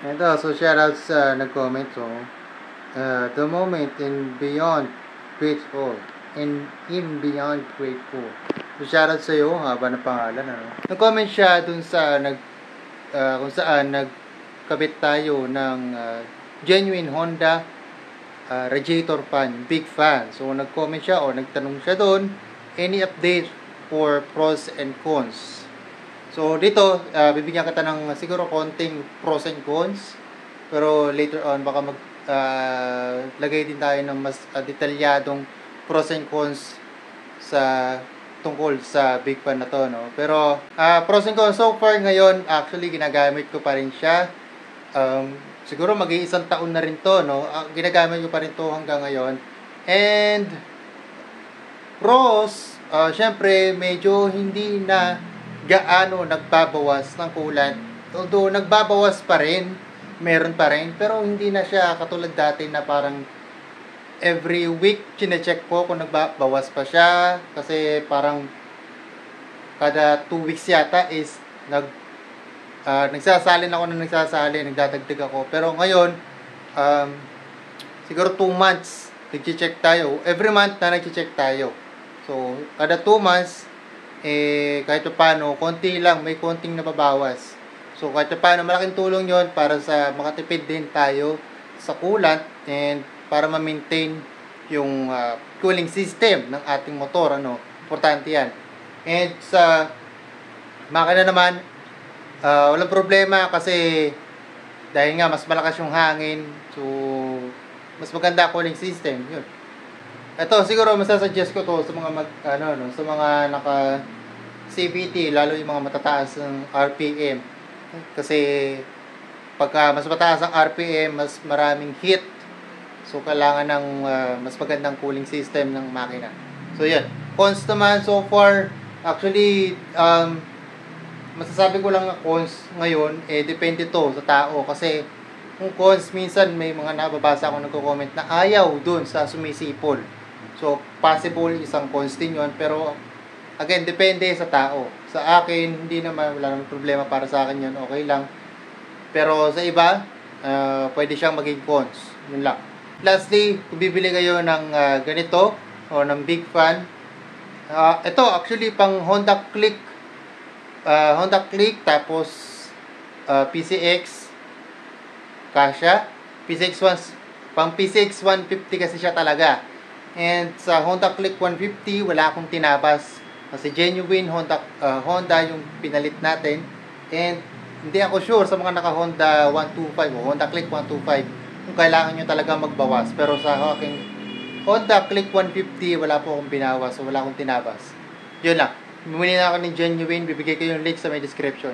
Ito, so shoutout sa nag-comment. So, the moment in beyond grateful. In beyond grateful. So, shoutout sa iyo, haba ng pangalan. Ano? Nag-comment siya dun sa kung saan nagkabit tayo ng genuine Honda radiator fan. Big fan. So, nag-comment siya o nagtanong siya dun, any update for pros and cons? So, dito, bibigyan kita ng siguro konting pros and cons. Pero later on, baka lagay din tayo ng mas detalyadong pros and cons sa tungkol sa big fan na to, no? Pero, pros and cons, so far ngayon, actually, ginagamit ko pa rin siya. Siguro mag-iisang taon na rin to, no? Ginagamit ko pa rin to hanggang ngayon. And, pros, syempre, medyo hindi na gaano nagbabawas ng coolant. Although nagbabawas pa rin, meron pa rin, pero hindi na siya katulad dati na parang every week chine-check ko kung nagbabawas pa siya, kasi parang kada 2 weeks yata is nagsasalin ako na nagdadagdag ako. Pero ngayon, siguro 2 months nag-check tayo. Every month na nag-check tayo. So, kada 2 months kahit paano, konti lang, may konting nababawas. So, kahit paano, malaking tulong yon para sa makatipid din tayo sa coolant and para ma-maintain yung cooling system ng ating motor, ano. Importante yan. And sa makina naman, walang problema kasi dahil nga mas malakas yung hangin, so mas maganda cooling system, yun. Ito, siguro masasuggest ko to sa mga sa mga naka CVT, lalo yung mga matataas ng RPM. Kasi pagka mas mataas ang RPM, mas maraming heat. So kailangan ng mas magandang cooling system ng makina. So yan. Cons naman so far, actually masasabi ko lang na cons ngayon, depende to sa tao kasi kung cons, minsan may mga nababasa ako nagko-comment na ayaw dun sa sumisipol. So, possible isang cons din yun. Pero, again, depende sa tao. Sa akin, hindi naman, wala namang problema para sa akin yun. Okay lang. Pero sa iba, pwede siyang maging cons. Yun lang. Lastly, kung bibili kayo ng ganito, o ng big fan, ito, actually, pang Honda Click. Honda Click, tapos PCX, kasya. Pang PCX 150 kasi siya talaga. And sa Honda Click 150, wala akong tinabas. Kasi genuine Honda yung pinalit natin. And hindi ako sure sa mga naka Honda 125 o Honda Click 125 kung kailangan nyo talaga magbawas. Pero sa aking Honda Click 150, wala po akong binawas. So wala akong tinabas. Yun lang. Bumili na ako ng genuine. Bibigay ko yung link sa may description.